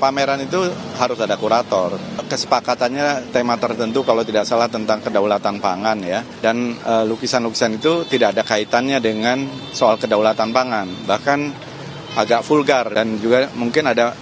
Pameran itu harus ada kurator. Kesepakatannya tema tertentu kalau tidak salah tentang kedaulatan pangan ya. Dan lukisan-lukisan itu tidak ada kaitannya dengan soal kedaulatan pangan. Bahkan agak vulgar dan juga mungkin ada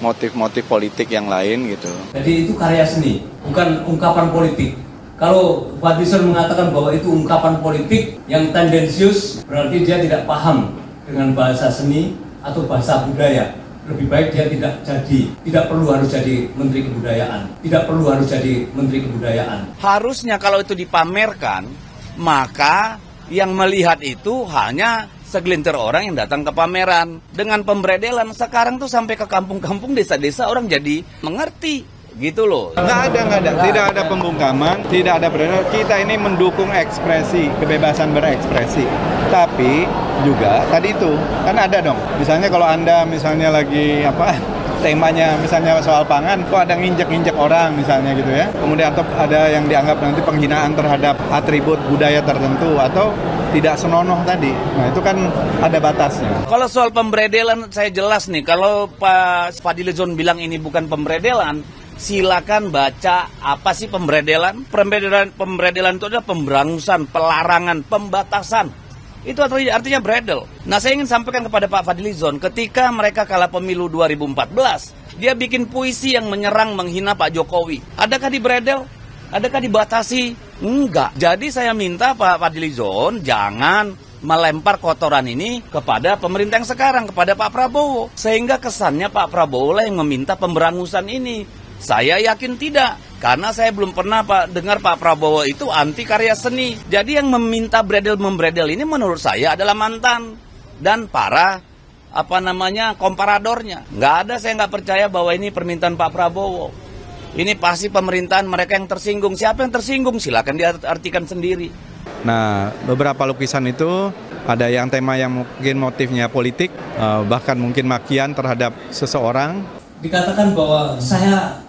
motif-motif politik yang lain gitu. Jadi itu karya seni, bukan ungkapan politik. Kalau Fadlizon mengatakan bahwa itu ungkapan politik yang tendensius, berarti dia tidak paham dengan bahasa seni atau bahasa budaya. Lebih baik dia tidak perlu harus jadi Menteri Kebudayaan. Tidak perlu harus jadi Menteri Kebudayaan. Harusnya kalau itu dipamerkan, maka yang melihat itu hanya segelintir orang yang datang ke pameran. Dengan pemberedelan sekarang tuh sampai ke kampung-kampung, desa-desa orang jadi mengerti. Gitu loh. Nggak ada. Tidak ada pembungkaman, tidak ada beredar. Kita ini mendukung ekspresi, kebebasan berekspresi. Tapi juga tadi itu kan ada dong. Misalnya kalau Anda misalnya lagi temanya misalnya soal pangan, kok ada nginjek-nginjek orang misalnya gitu ya. Kemudian atau ada yang dianggap nanti penghinaan terhadap atribut budaya tertentu atau tidak senonoh tadi. Nah, itu kan ada batasnya. Kalau soal pemberedelan saya jelas nih, kalau Pak Fadlizon bilang ini bukan pemberedelan, silakan baca apa sih pemberedelan. Pemberedelan itu adalah pemberangusan, pelarangan, pembatasan. Itu artinya beredel. Nah, saya ingin sampaikan kepada Pak Fadlizon, ketika mereka kalah pemilu 2014, dia bikin puisi yang menyerang, menghina Pak Jokowi. Adakah diberedel? Adakah dibatasi? Enggak. Jadi saya minta Pak Fadlizon jangan melempar kotoran ini kepada pemerintah yang sekarang, kepada Pak Prabowo. Sehingga kesannya Pak Prabowo lah yang meminta pemberangusan ini. Saya yakin tidak, karena saya belum pernah dengar Pak Prabowo itu anti karya seni. Jadi yang meminta membredel ini menurut saya adalah mantan dan para komparadornya. Nggak ada, saya nggak percaya bahwa ini permintaan Pak Prabowo. Ini pasti pemerintahan mereka yang tersinggung. Siapa yang tersinggung? Silakan diartikan sendiri. Nah, beberapa lukisan itu ada yang tema yang mungkin motifnya politik, bahkan mungkin makian terhadap seseorang. Dikatakan bahwa saya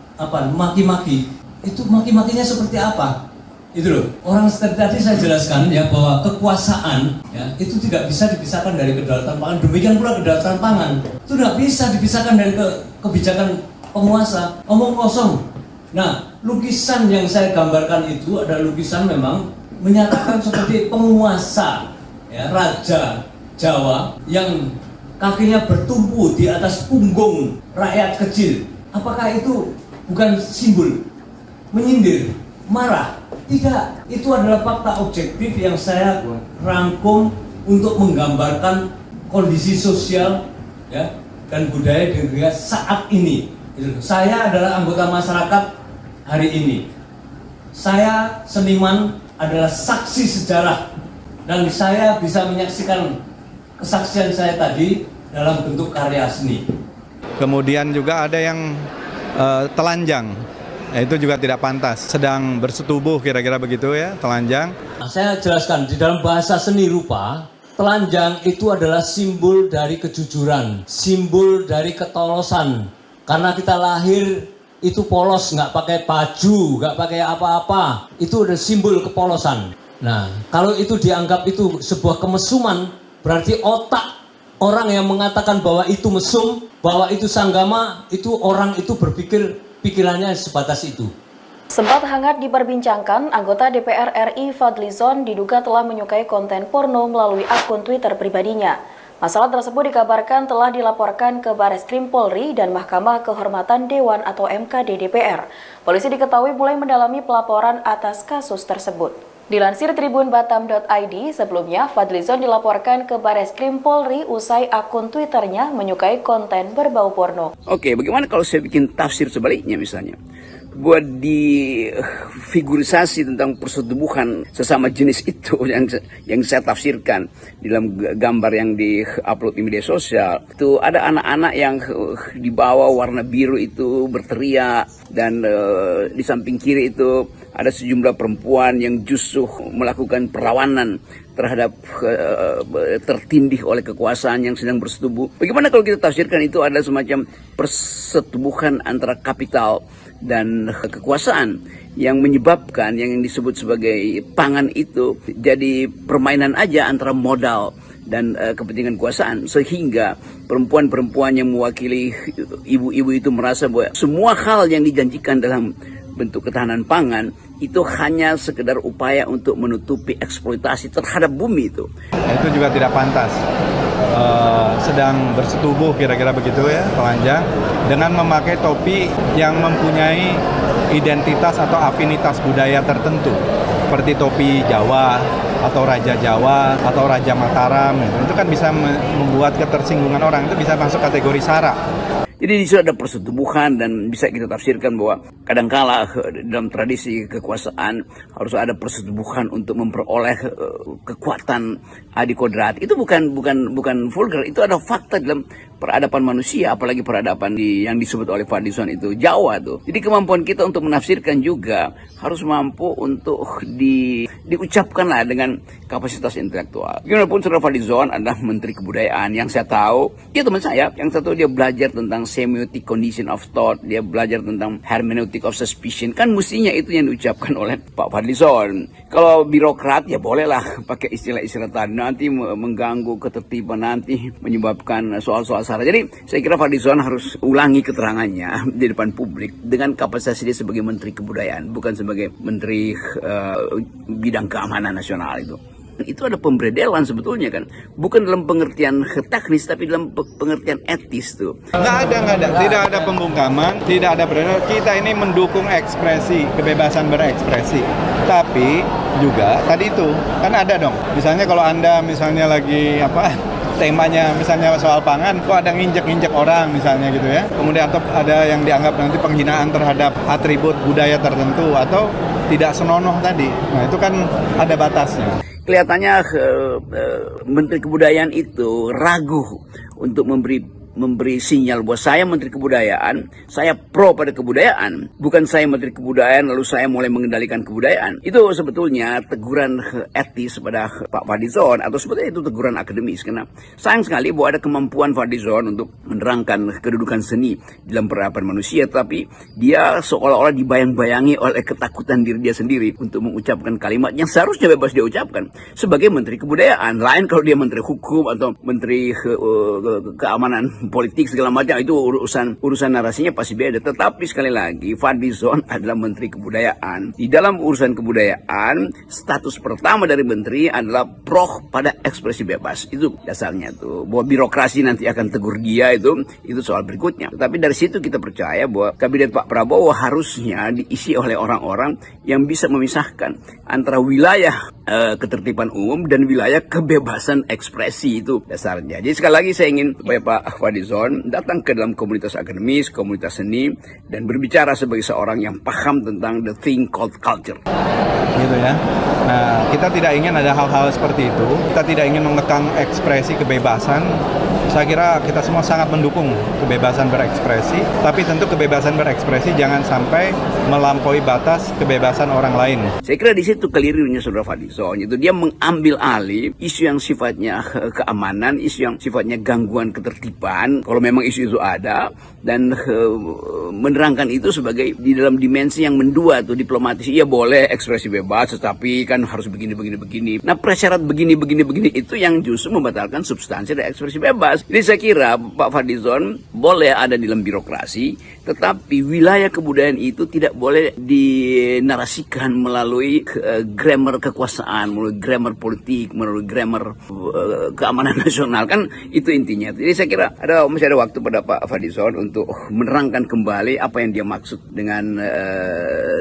maki-maki, itu maki-makinya seperti apa? Itu loh, orang tadi saya jelaskan ya bahwa kekuasaan ya itu tidak bisa dipisahkan dari kedaulatan pangan. Demikian pula kedaulatan pangan itu tidak bisa dipisahkan dari kebijakan penguasa. Omong kosong. Nah, lukisan yang saya gambarkan itu adalah lukisan memang menyatakan seperti penguasa ya, raja Jawa yang kakinya bertumpu di atas punggung rakyat kecil. Apakah itu bukan simbol menyindir, marah? Tidak, itu adalah fakta objektif yang saya rangkum untuk menggambarkan kondisi sosial ya, dan budaya di negara saat ini. Saya adalah anggota masyarakat hari ini. Saya seniman adalah saksi sejarah dan saya bisa menyaksikan kesaksian saya tadi dalam bentuk karya seni. Kemudian juga ada yang telanjang, itu juga tidak pantas. Sedang bersetubuh kira-kira begitu ya, telanjang. Saya jelaskan di dalam bahasa seni rupa, telanjang itu adalah simbol dari kejujuran, simbol dari ketolosan. Karena kita lahir itu polos, nggak pakai baju, nggak pakai apa-apa, itu adalah simbol kepolosan. Nah, kalau itu dianggap itu sebuah kemesuman, berarti otak orang yang mengatakan bahwa itu mesum, bahwa itu sanggama, itu orang itu berpikir pikirannya sebatas itu. Sempat hangat diperbincangkan, anggota DPR RI Fadlizon diduga telah menyukai konten porno melalui akun Twitter pribadinya. Masalah tersebut dikabarkan telah dilaporkan ke Bareskrim Polri dan Mahkamah Kehormatan Dewan atau MKD DPR. Polisi diketahui mulai mendalami pelaporan atas kasus tersebut. Dilansir tribunbatam.id, sebelumnya Fadlizon dilaporkan ke Bareskrim Polri usai akun Twitternya menyukai konten berbau porno. Oke, bagaimana kalau saya bikin tafsir sebaliknya misalnya? Buat difigurisasi tentang persetubuhan sesama jenis itu yang saya tafsirkan dalam gambar yang di-upload di media sosial. Itu ada anak-anak yang di bawah warna biru itu berteriak dan di samping kiri itu ada sejumlah perempuan yang justru melakukan perlawanan terhadap tertindih oleh kekuasaan yang sedang bersetubuh. Bagaimana kalau kita tafsirkan itu adalah semacam persetubuhan antara kapital dan kekuasaan yang menyebabkan yang disebut sebagai pangan itu jadi permainan aja antara modal dan kepentingan kekuasaan, sehingga perempuan-perempuan yang mewakili ibu-ibu itu merasa bahwa semua hal yang dijanjikan dalam bentuk ketahanan pangan itu hanya sekedar upaya untuk menutupi eksploitasi terhadap bumi itu. Itu juga tidak pantas. Sedang bersetubuh kira-kira begitu ya, telanjang, dengan memakai topi yang mempunyai identitas atau afinitas budaya tertentu, seperti topi Jawa atau Raja Jawa atau Raja Mataram. Itu kan bisa membuat ketersinggungan orang, itu bisa masuk kategori sara. Jadi di situ ada persetubuhan, dan bisa kita tafsirkan bahwa kadangkala dalam tradisi kekuasaan harus ada persetubuhan untuk memperoleh kekuatan adi kodrat. Itu bukan vulgar, itu ada fakta dalam peradaban manusia, apalagi peradaban yang disebut oleh Fadlizon itu Jawa tuh. Jadi kemampuan kita untuk menafsirkan juga harus mampu untuk diucapkan lah dengan kapasitas intelektual. Gimana pun Saudara Fadlizon adalah Menteri Kebudayaan, yang saya tahu dia teman saya, yang satu dia belajar tentang semiotic condition of thought, dia belajar tentang hermeneutic of suspicion, kan mestinya itu yang diucapkan oleh Pak Fadlizon. Kalau birokrat ya bolehlah pakai istilah-istilah tadi, nanti mengganggu ketertiban, nanti menyebabkan soal-soal sara. Jadi saya kira Fadlizon harus ulangi keterangannya di depan publik dengan kapasitas dia sebagai Menteri Kebudayaan, bukan sebagai Menteri bidang keamanan nasional itu. Itu ada pemberedelan sebetulnya kan, bukan dalam pengertian teknis tapi dalam pengertian etis tuh. Nggak ada, tidak ada pembungkaman, tidak ada beredar. Kita ini mendukung ekspresi, kebebasan berekspresi. Tapi juga tadi itu kan ada dong. Misalnya kalau Anda misalnya lagi temanya misalnya soal pangan, kok ada nginjek-nginjek orang misalnya gitu ya. Kemudian atau ada yang dianggap nanti penghinaan terhadap atribut budaya tertentu atau tidak senonoh tadi. Nah itu kan ada batasnya. Kelihatannya Menteri Kebudayaan itu ragu untuk memberi sinyal bahwa saya Menteri Kebudayaan, saya pro pada kebudayaan, bukan saya Menteri Kebudayaan lalu saya mulai mengendalikan kebudayaan. Itu sebetulnya teguran etis pada Pak Fadlizon, atau sebetulnya itu teguran akademis, karena sayang sekali bahwa ada kemampuan Fadlizon untuk menerangkan kedudukan seni dalam peradaban manusia, tapi dia seolah-olah dibayang-bayangi oleh ketakutan diri dia sendiri untuk mengucapkan kalimat yang seharusnya bebas dia ucapkan sebagai Menteri Kebudayaan. Lain kalau dia Menteri Hukum atau Menteri Keamanan politik segala macam, itu urusan narasinya pasti beda. Tetapi sekali lagi Fadlizon adalah Menteri Kebudayaan. Di dalam urusan kebudayaan, status pertama dari menteri adalah pro pada ekspresi bebas. Itu dasarnya tuh. Bahwa birokrasi nanti akan tegur dia itu soal berikutnya. Tetapi dari situ kita percaya bahwa kabinet Pak Prabowo harusnya diisi oleh orang-orang yang bisa memisahkan antara wilayah ketertiban umum dan wilayah kebebasan ekspresi. Itu dasarnya. Jadi sekali lagi saya ingin supaya Pak Fadlizon datang ke dalam komunitas akademis, komunitas seni, dan berbicara sebagai seorang yang paham tentang the thing called culture. Gitu ya. Nah, kita tidak ingin ada hal-hal seperti itu. Kita tidak ingin mengekang ekspresi kebebasan. Saya kira kita semua sangat mendukung kebebasan berekspresi, tapi tentu kebebasan berekspresi jangan sampai melampaui batas kebebasan orang lain. Saya kira di situ kelirunya Saudara Fadlizon, itu dia mengambil alih isu yang sifatnya keamanan, isu yang sifatnya gangguan ketertiban, kalau memang isu itu ada, dan menerangkan itu sebagai di dalam dimensi yang mendua tuh, diplomatis. Iya boleh ekspresi bebas, tetapi kan harus begini. Nah, prasyarat begini itu yang justru membatalkan substansi dari ekspresi bebas. Jadi saya kira Pak Fadlizon boleh ada di dalam birokrasi, tetapi wilayah kebudayaan itu tidak boleh dinarasikan melalui grammar kekuasaan, melalui grammar politik, melalui grammar keamanan nasional. Kan itu intinya. Jadi saya kira masih ada waktu pada Pak Fadlizon untuk menerangkan kembali apa yang dia maksud dengan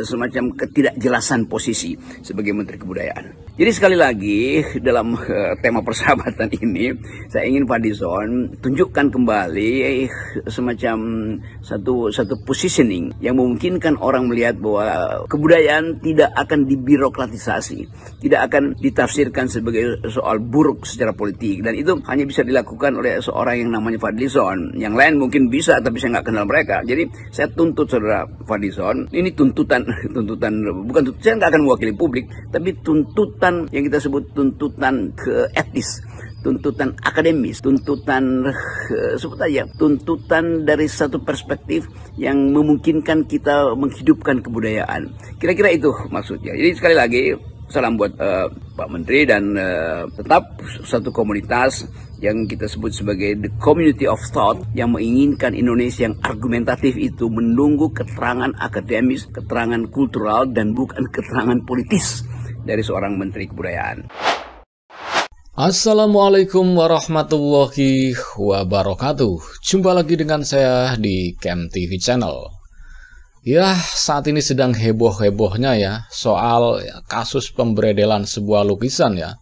semacam ketidakjelasan posisi sebagai Menteri Kebudayaan. Jadi sekali lagi dalam tema persahabatan ini, saya ingin Fadlizon tunjukkan kembali semacam satu positioning yang memungkinkan orang melihat bahwa kebudayaan tidak akan dibirokratisasi, tidak akan ditafsirkan sebagai soal buruk secara politik, dan itu hanya bisa dilakukan oleh seorang yang namanya Fadlizon. Yang lain mungkin bisa, tapi saya nggak kenal mereka. Jadi saya tuntut Saudara Fadlizon, ini tuntutan bukan tuntutan, saya nggak akan mewakili publik, tapi tuntutan yang kita sebut tuntutan etis, tuntutan akademis, tuntutan sebut aja, tuntutan dari satu perspektif yang memungkinkan kita menghidupkan kebudayaan. Kira-kira itu maksudnya. Jadi sekali lagi Salam buat Pak Menteri dan tetap satu komunitas yang kita sebut sebagai the community of thought yang menginginkan Indonesia yang argumentatif itu menunggu keterangan akademis, keterangan kultural dan bukan keterangan politis dari seorang Menteri Kebudayaan. Assalamualaikum warahmatullahi wabarakatuh. Jumpa lagi dengan saya di Camp TV Channel. Ya, saat ini sedang heboh-hebohnya ya soal kasus pemberedelan sebuah lukisan ya.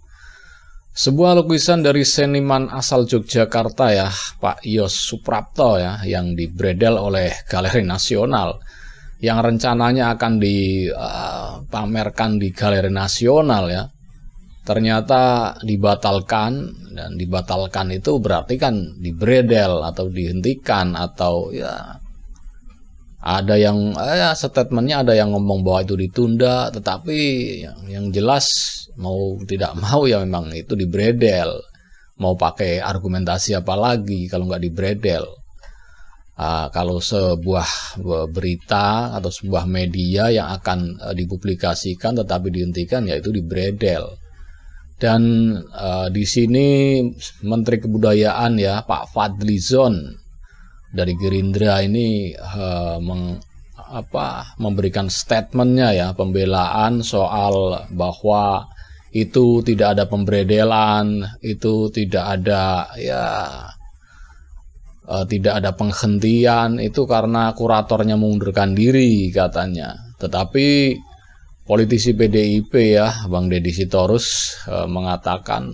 Sebuah lukisan dari seniman asal Yogyakarta ya, Pak Yos Suprapto ya, yang dibredel oleh Galeri Nasional, yang rencananya akan dipamerkan di Galeri Nasional ya. Ternyata dibatalkan, dan dibatalkan itu berarti kan dibredel atau dihentikan, atau ya ada yang statementnya ada yang ngomong bahwa itu ditunda, tetapi yang jelas mau tidak mau ya memang itu dibredel. Mau pakai argumentasi apa lagi kalau nggak dibredel? Kalau sebuah berita atau sebuah media yang akan dipublikasikan tetapi dihentikan, yaitu dibredel. Dan di sini Menteri Kebudayaan ya, Pak Fadlizon dari Gerindra ini memberikan statementnya ya, pembelaan soal bahwa itu tidak ada pemberedelan, itu tidak ada tidak ada penghentian, itu karena kuratornya mengundurkan diri katanya. Tetapi politisi PDIP ya, Bang Deddy Sitorus mengatakan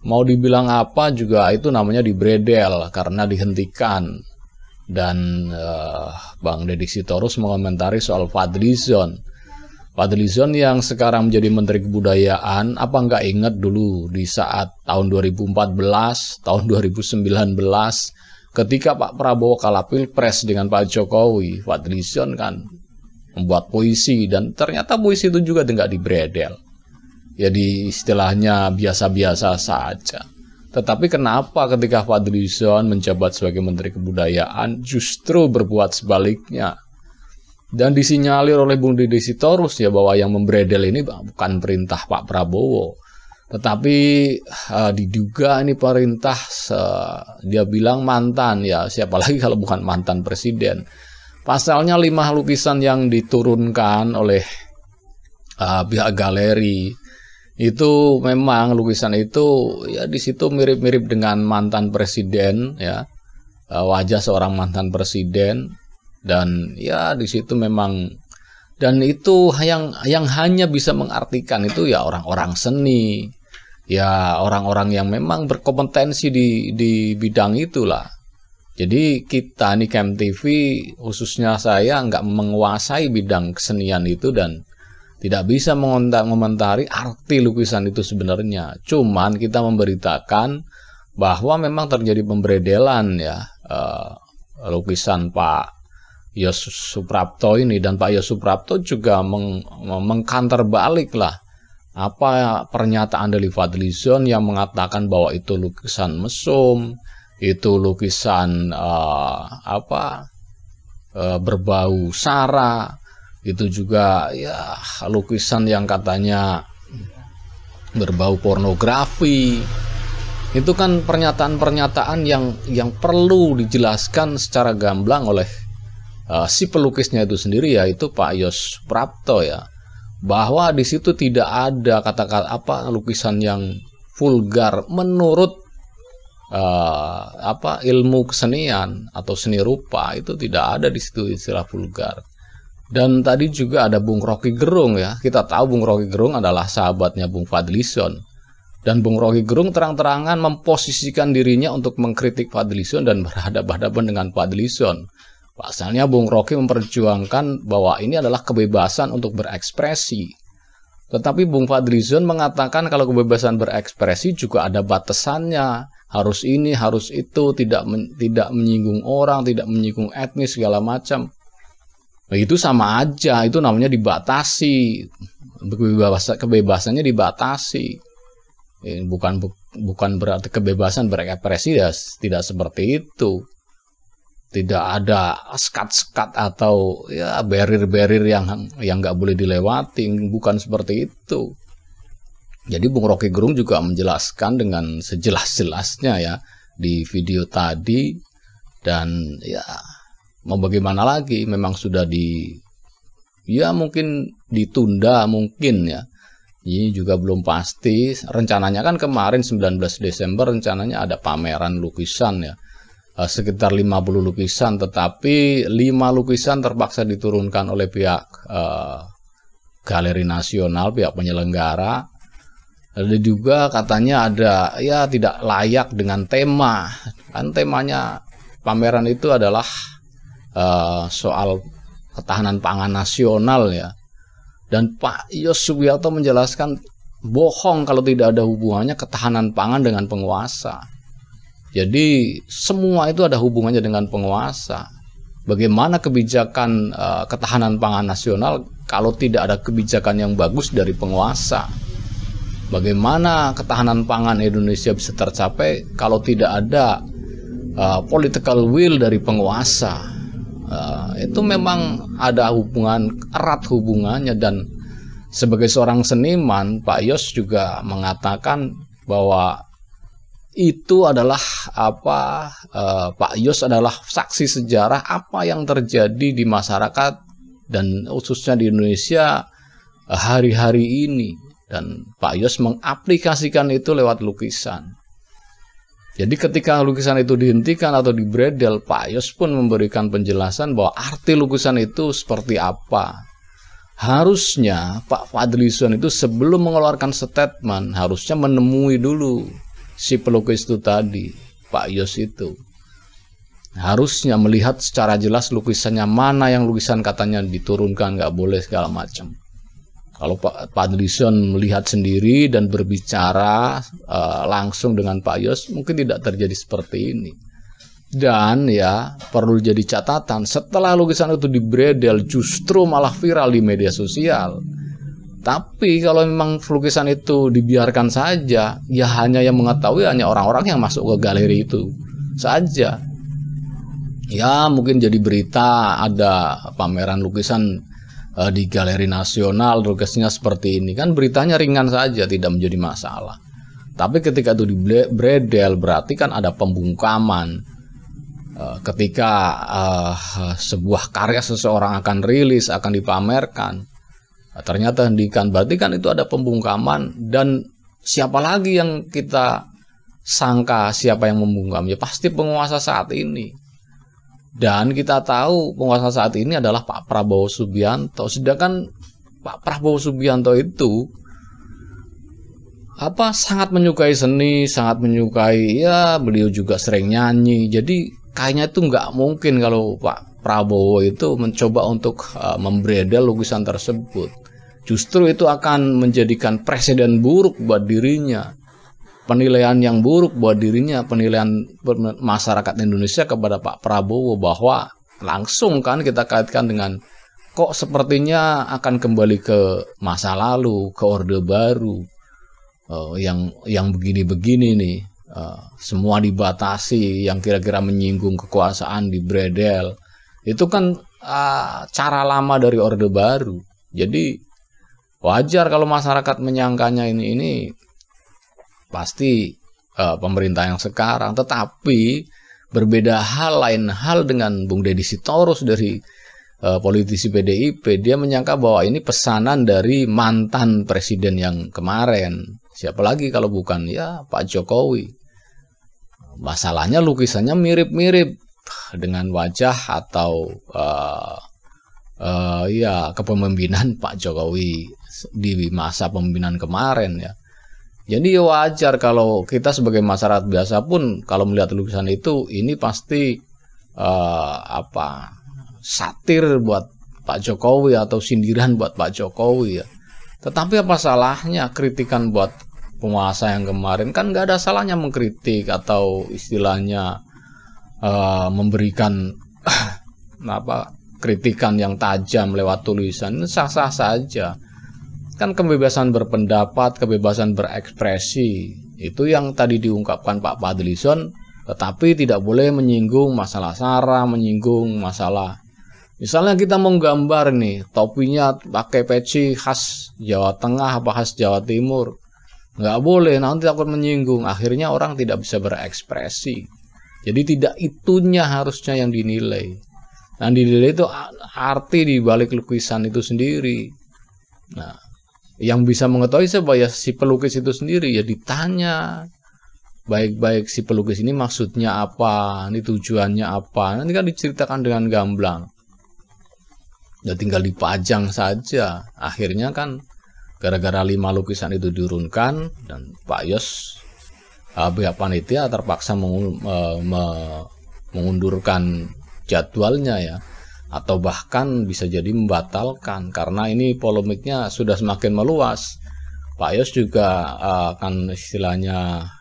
mau dibilang apa juga itu namanya dibredel karena dihentikan. Dan Bang Deddy Sitorus mengomentari soal Fadlizon. Fadlizon yang sekarang menjadi Menteri Kebudayaan, apa nggak ingat dulu di saat tahun 2014, tahun 2019, ketika Pak Prabowo kalah Pilpres dengan Pak Jokowi, Fadlizon kan membuat puisi, dan ternyata puisi itu juga nggak dibredel. Ya istilahnya biasa-biasa saja. Tetapi kenapa ketika Fadlizon menjabat sebagai Menteri Kebudayaan justru berbuat sebaliknya? Dan disinyalir oleh Bung Deddy Sitorus ya bahwa yang membredel ini bukan perintah Pak Prabowo, tetapi diduga ini perintah dia bilang mantan ya, siapa lagi kalau bukan mantan presiden. Pasalnya 5 lukisan yang diturunkan oleh pihak galeri itu memang lukisan itu ya di situ mirip-mirip dengan mantan presiden ya, wajah seorang mantan presiden. Dan ya di situ memang, dan itu yang hanya bisa mengartikan itu ya orang-orang seni, ya orang-orang yang memang berkompetensi di bidang itulah. Jadi kita nih Camp TV, khususnya saya, nggak menguasai bidang kesenian itu dan tidak bisa mengomentari arti lukisan itu sebenarnya. Cuman kita memberitakan bahwa memang terjadi pemberedelan ya lukisan Pak Yos Suprapto ini, dan Pak Yos Suprapto juga mengkantar balik lah apa pernyataan dari Fadlizon yang mengatakan bahwa itu lukisan mesum, itu lukisan berbau sara, itu juga ya lukisan yang katanya berbau pornografi. Itu kan pernyataan-pernyataan yang perlu dijelaskan secara gamblang oleh si pelukisnya itu sendiri, yaitu Pak Yos Suprapto ya, bahwa di situ tidak ada kata-kata lukisan yang vulgar menurut ilmu kesenian atau seni rupa, itu tidak ada di situ istilah vulgar. Dan tadi juga ada Bung Rocky Gerung ya, kita tahu Bung Rocky Gerung adalah sahabatnya Bung Fadlizon, dan Bung Rocky Gerung terang-terangan memposisikan dirinya untuk mengkritik Fadlizon dan berhadapan-hadapan dengan Fadlizon. Pasalnya Bung Rocky memperjuangkan bahwa ini adalah kebebasan untuk berekspresi. Tetapi Bung Fadlizon mengatakan kalau kebebasan berekspresi juga ada batasannya. Harus ini, harus itu, tidak menyinggung orang, tidak menyinggung etnis, segala macam. Itu sama aja, itu namanya dibatasi. Kebebasannya dibatasi. Bukan berarti kebebasan berekspresi ya, tidak seperti itu. Tidak ada sekat-sekat atau ya barrier-barrier yang nggak boleh dilewati, bukan seperti itu. Jadi Bung Rocky Gerung juga menjelaskan dengan sejelas-jelasnya ya di video tadi, dan ya mau bagaimana lagi, memang sudah mungkin ditunda mungkin ya. Ini juga belum pasti. Rencananya kan kemarin 19 Desember rencananya ada pameran lukisan ya. Sekitar 50 lukisan, tetapi 5 lukisan terpaksa diturunkan oleh pihak Galeri Nasional, pihak penyelenggara. Ada juga katanya ada ya tidak layak dengan tema. Kan temanya pameran itu adalah soal ketahanan pangan nasional ya. Dan Pak Yos Subianto menjelaskan bohong kalau tidak ada hubungannya ketahanan pangan dengan penguasa. Jadi semua itu ada hubungannya dengan penguasa. Bagaimana kebijakan ketahanan pangan nasional kalau tidak ada kebijakan yang bagus dari penguasa? Bagaimana ketahanan pangan Indonesia bisa tercapai kalau tidak ada political will dari penguasa? Itu memang ada erat hubungannya, dan sebagai seorang seniman, Pak Yos juga mengatakan bahwa itu adalah Pak Yos adalah saksi sejarah apa yang terjadi di masyarakat dan khususnya di Indonesia hari-hari ini. Dan Pak Yos mengaplikasikan itu lewat lukisan. Jadi ketika lukisan itu dihentikan atau dibredel, Pak Yos pun memberikan penjelasan bahwa arti lukisan itu seperti apa. Harusnya Pak Fadlizon itu sebelum mengeluarkan statement harusnya menemui dulu si pelukis itu tadi, Pak Yos itu. Harusnya melihat secara jelas lukisannya mana yang lukisan katanya diturunkan, nggak boleh segala macam. Kalau Pak Fadlizon melihat sendiri dan berbicara langsung dengan Pak Yos, mungkin tidak terjadi seperti ini. Dan ya perlu jadi catatan, setelah lukisan itu dibredel justru malah viral di media sosial. Tapi kalau memang lukisan itu dibiarkan saja, ya hanya yang mengetahui hanya orang-orang yang masuk ke galeri itu saja. Ya mungkin jadi berita ada pameran lukisan di Galeri Nasional, lukisannya seperti ini, kan beritanya ringan saja, tidak menjadi masalah. Tapi ketika itu dibredel berarti kan ada pembungkaman. Ketika sebuah karya seseorang akan rilis, akan dipamerkan, ternyata hentikan, berarti kan itu ada pembungkaman. Dan siapa lagi yang kita sangka siapa yang membungkam? Ya pasti penguasa saat ini. Dan kita tahu penguasa saat ini adalah Pak Prabowo Subianto. Sedangkan Pak Prabowo Subianto itu sangat menyukai seni, sangat menyukai, ya beliau juga sering nyanyi. Jadi kayaknya itu nggak mungkin kalau Pak Prabowo itu mencoba untuk membredel lukisan tersebut. Justru itu akan menjadikan presiden buruk buat dirinya. Penilaian yang buruk buat dirinya, penilaian masyarakat Indonesia kepada Pak Prabowo, bahwa langsung kan kita kaitkan dengan kok sepertinya akan kembali ke masa lalu, ke Orde Baru, yang begini-begini nih, semua dibatasi, yang kira-kira menyinggung kekuasaan dibredel. Itu kan cara lama dari Orde Baru. Jadi wajar kalau masyarakat menyangkanya ini pasti pemerintah yang sekarang. Tetapi berbeda hal, lain hal dengan Bung Deddy Sitorus dari politisi PDIP. Dia menyangka bahwa ini pesanan dari mantan presiden yang kemarin. Siapa lagi kalau bukan ya Pak Jokowi. Masalahnya lukisannya mirip-mirip dengan wajah atau ya kepemimpinan Pak Jokowi di masa pemimpinan kemarin ya. Jadi wajar kalau kita sebagai masyarakat biasa pun kalau melihat lukisan itu, ini pasti satir buat Pak Jokowi atau sindiran buat Pak Jokowi ya. Tetapi apa salahnya kritikan buat penguasa yang kemarin? Kan nggak ada salahnya mengkritik atau istilahnya memberikan kritikan yang tajam lewat tulisan. Ini sah-sah saja. Kan kebebasan berpendapat, kebebasan berekspresi, itu yang tadi diungkapkan Pak Fadlizon, tetapi tidak boleh menyinggung masalah SARA, menyinggung masalah. Misalnya kita mau gambar nih, topinya pakai peci khas Jawa Tengah apa khas Jawa Timur. Nggak boleh, nanti takut menyinggung. Akhirnya orang tidak bisa berekspresi. Jadi tidak itunya harusnya yang dinilai. Yang dinilai itu arti di balik lukisan itu sendiri. Nah, yang bisa mengetahui supaya si pelukis itu sendiri ya ditanya baik-baik, si pelukis ini maksudnya apa, ini tujuannya apa. Nanti kan diceritakan dengan gamblang. Ya tinggal dipajang saja. Akhirnya kan gara-gara 5 lukisan itu diurunkan dan Pak Yos pihak panitia terpaksa mengundurkan jadwalnya ya, atau bahkan bisa jadi membatalkan karena ini polemiknya sudah semakin meluas. Pak Yos juga akan istilahnya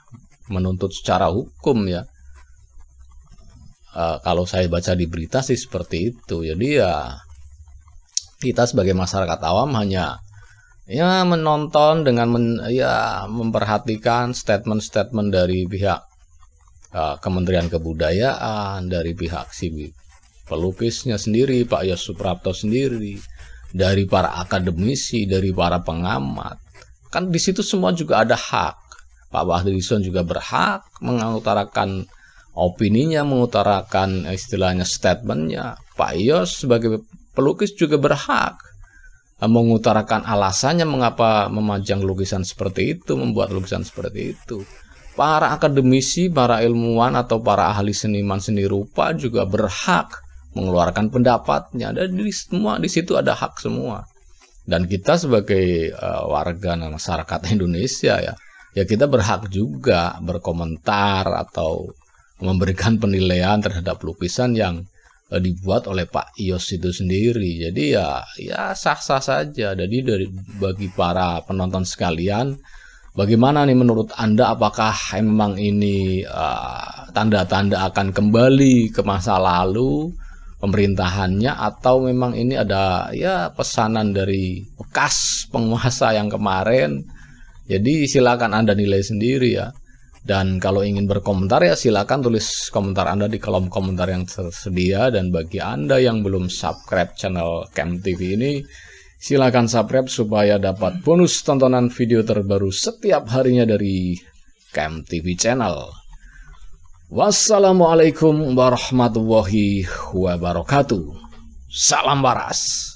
menuntut secara hukum ya. Kalau saya baca di berita sih seperti itu. Jadi ya kita sebagai masyarakat awam hanya ya menonton dengan memperhatikan statement-statement dari pihak Kementerian Kebudayaan, dari pihak si pelukisnya sendiri, Pak Yos Suprapto sendiri, dari para akademisi, dari para pengamat. Kan di situ semua juga ada hak. Pak Fadlizon juga berhak mengutarakan opininya, mengutarakan istilahnya statementnya. Pak Yos sebagai pelukis juga berhak mengutarakan alasannya mengapa memajang lukisan seperti itu, membuat lukisan seperti itu. Para akademisi, para ilmuwan atau para ahli seniman seni rupa juga berhak mengeluarkan pendapatnya. Dan di situ ada hak semua. Dan kita sebagai warga masyarakat Indonesia ya kita berhak juga berkomentar atau memberikan penilaian terhadap lukisan yang dibuat oleh Pak Yos itu sendiri. Jadi ya sah-sah saja. Jadi bagi para penonton sekalian, bagaimana nih menurut Anda, apakah memang ini tanda-tanda akan kembali ke masa lalu pemerintahannya, atau memang ini ada ya pesanan dari bekas penguasa yang kemarin? Jadi silakan Anda nilai sendiri ya. Dan kalau ingin berkomentar ya silakan tulis komentar Anda di kolom komentar yang tersedia. Dan bagi Anda yang belum subscribe channel Camp TV ini, silakan subscribe supaya dapat bonus tontonan video terbaru setiap harinya dari Camp TV channel. Wassalamualaikum warahmatullahi wabarakatuh. Salam waras.